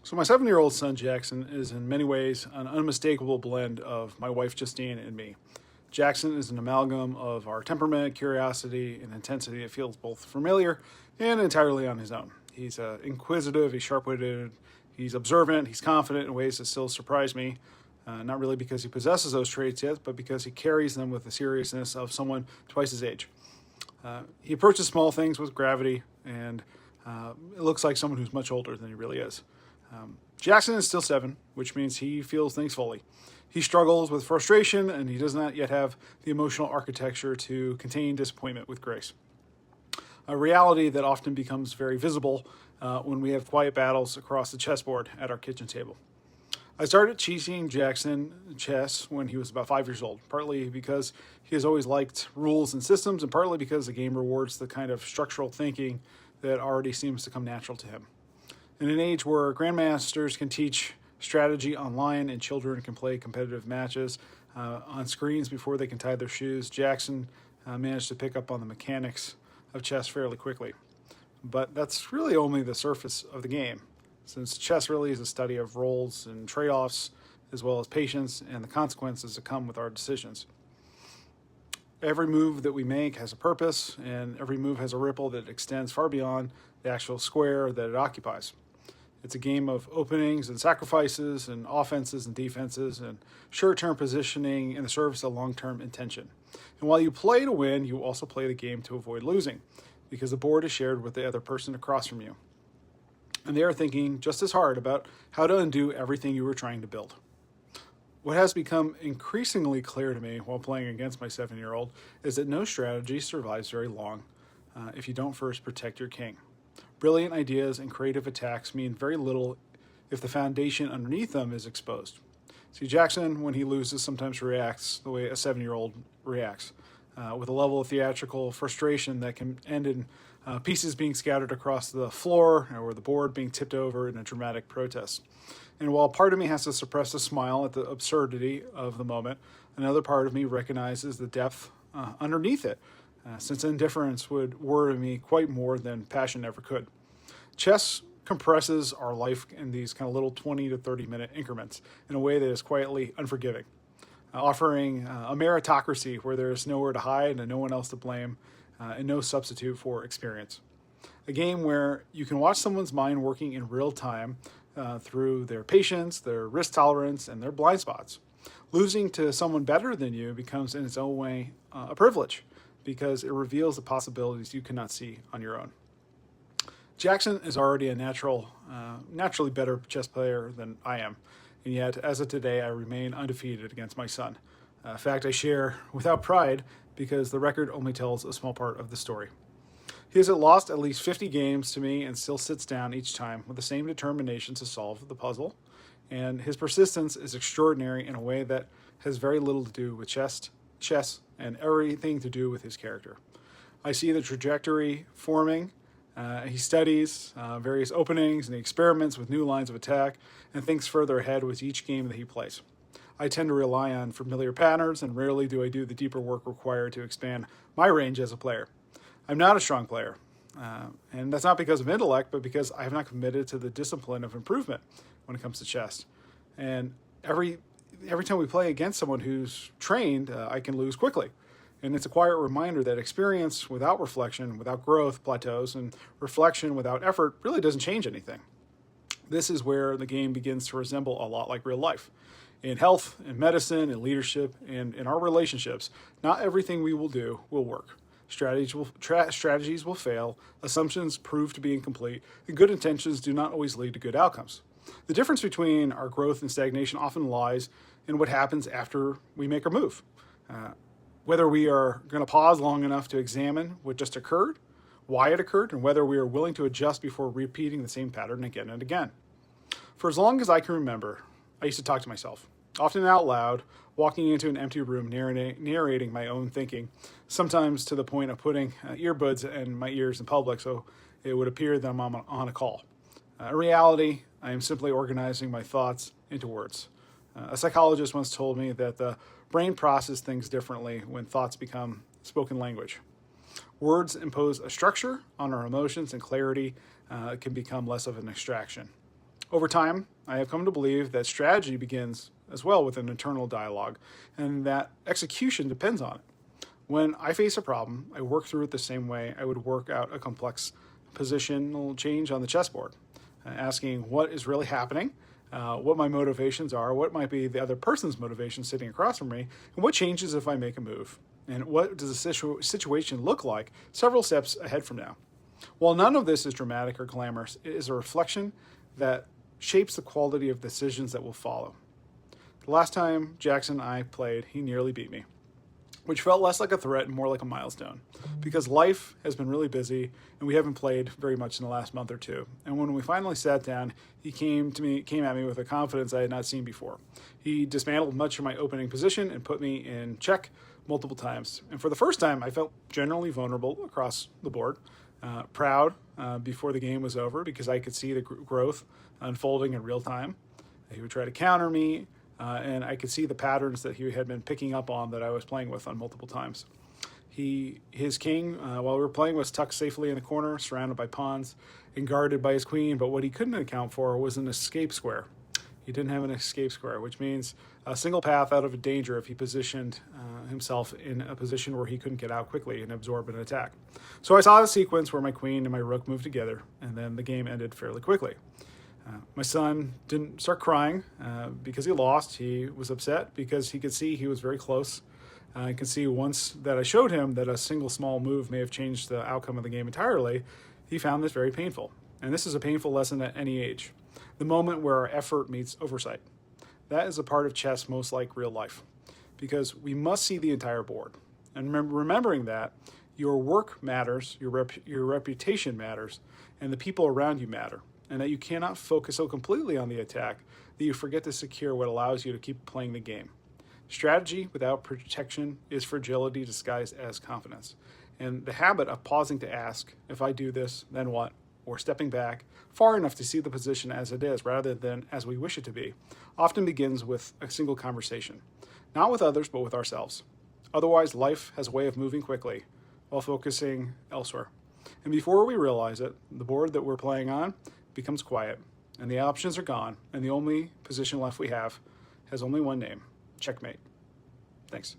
So my 7-year-old son Jackson is in many ways an unmistakable blend of my wife Justine and me. Jackson is an amalgam of our temperament, curiosity, and intensity that feels both familiar and entirely on his own. He's inquisitive, he's sharp-witted, he's observant, he's confident in ways that still surprise me. Not really because he possesses those traits yet, but because he carries them with the seriousness of someone twice his age. He approaches small things with gravity, and it looks like someone who's much older than he really is. Jackson is still 7, which means he feels things fully. He struggles with frustration, and he does not yet have the emotional architecture to contain disappointment with grace. A reality that often becomes very visible when we have quiet battles across the chessboard at our kitchen table. I started teaching Jackson chess when he was about 5 years old, partly because he has always liked rules and systems, and partly because the game rewards the kind of structural thinking that already seems to come natural to him. In an age where grandmasters can teach strategy online and children can play competitive matches on screens before they can tie their shoes, Jackson managed to pick up on the mechanics of chess fairly quickly. But that's really only the surface of the game, since chess really is a study of roles and trade-offs, as well as patience and the consequences that come with our decisions. Every move that we make has a purpose, and every move has a ripple that extends far beyond the actual square that it occupies. It's a game of openings and sacrifices and offenses and defenses and short-term positioning in the service of long-term intention. And while you play to win, you also play the game to avoid losing, because the board is shared with the other person across from you. And they are thinking just as hard about how to undo everything you were trying to build. What has become increasingly clear to me while playing against my 7-year-old is that no strategy survives very long if you don't first protect your king. Brilliant ideas and creative attacks mean very little if the foundation underneath them is exposed. See, Jackson, when he loses, sometimes reacts the way a 7-year-old reacts, with a level of theatrical frustration that can end in pieces being scattered across the floor or the board being tipped over in a dramatic protest. And while part of me has to suppress a smile at the absurdity of the moment, another part of me recognizes the depth underneath it, since indifference would worry me quite more than passion ever could. Chess compresses our life in these kind of little 20 to 30 minute increments in a way that is quietly unforgiving, offering a meritocracy where there is nowhere to hide and no one else to blame, and no substitute for experience. A game where you can watch someone's mind working in real time through their patience, their risk tolerance, and their blind spots. Losing to someone better than you becomes in its own way a privilege, because it reveals the possibilities you cannot see on your own. Jackson is already a naturally better chess player than I am, and yet, as of today, I remain undefeated against my son. A fact I share without pride, because the record only tells a small part of the story. He has lost at least 50 games to me and still sits down each time with the same determination to solve the puzzle, and his persistence is extraordinary in a way that has very little to do with chess, and everything to do with his character. I see the trajectory forming. He studies various openings and he experiments with new lines of attack and thinks further ahead with each game that he plays. I tend to rely on familiar patterns, and rarely do I do the deeper work required to expand my range as a player. I'm not a strong player, and that's not because of intellect, but because I have not committed to the discipline of improvement when it comes to chess. And every time we play against someone who's trained, I can lose quickly. And it's a quiet reminder that experience without reflection, without growth, plateaus, and reflection without effort really doesn't change anything. This is where the game begins to resemble a lot like real life. In health, in medicine, in leadership, and in our relationships, not everything we will do will work. Strategies will fail, assumptions prove to be incomplete, and good intentions do not always lead to good outcomes. The difference between our growth and stagnation often lies in what happens after we make our move. Whether we are going to pause long enough to examine what just occurred, why it occurred, and whether we are willing to adjust before repeating the same pattern again and again. For as long as I can remember, I used to talk to myself, often out loud, walking into an empty room, narrating my own thinking, sometimes to the point of putting earbuds in my ears in public so it would appear that I'm on a call. In reality, I am simply organizing my thoughts into words. A psychologist once told me that the brain processes things differently when thoughts become spoken language. Words impose a structure on our emotions, and clarity can become less of an abstraction. Over time, I have come to believe that strategy begins as well with an internal dialogue, and that execution depends on it. When I face a problem, I work through it the same way I would work out a complex positional change on the chessboard, asking what is really happening, what my motivations are, what might be the other person's motivation sitting across from me, and what changes if I make a move, and what does the situation look like several steps ahead from now. While none of this is dramatic or glamorous, it is a reflection that shapes the quality of decisions that will follow. The last time Jackson and I played, he nearly beat me, which felt less like a threat and more like a milestone, because life has been really busy and we haven't played very much in the last month or two. And when we finally sat down, he came at me with a confidence I had not seen before. He dismantled much of my opening position and put me in check multiple times. And for the first time, I felt generally vulnerable across the board, proud before the game was over, because I could see the growth unfolding in real time. He would try to counter me, and I could see the patterns that he had been picking up on that I was playing with on multiple times. His king, while we were playing, was tucked safely in the corner, surrounded by pawns and guarded by his queen, but what he couldn't account for was an escape square. He didn't have an escape square, which means a single path out of danger if he positioned himself in a position where he couldn't get out quickly and absorb an attack. So I saw the sequence where my queen and my rook moved together, and then the game ended fairly quickly. My son didn't start crying because he lost. He was upset because he could see he was very close. I could see once that I showed him that a single small move may have changed the outcome of the game entirely, he found this very painful. And this is a painful lesson at any age. The moment where our effort meets oversight. That is a part of chess most like real life, because we must see the entire board. And remembering that your work matters, your reputation matters, and the people around you matter, and that you cannot focus so completely on the attack that you forget to secure what allows you to keep playing the game. Strategy without protection is fragility disguised as confidence. And the habit of pausing to ask, if I do this, then what? Or stepping back far enough to see the position as it is rather than as we wish it to be, often begins with a single conversation. Not with others, but with ourselves. Otherwise, life has a way of moving quickly while focusing elsewhere. And before we realize it, the board that we're playing on becomes quiet, and the options are gone, and the only position left we have has only one name: checkmate. Thanks.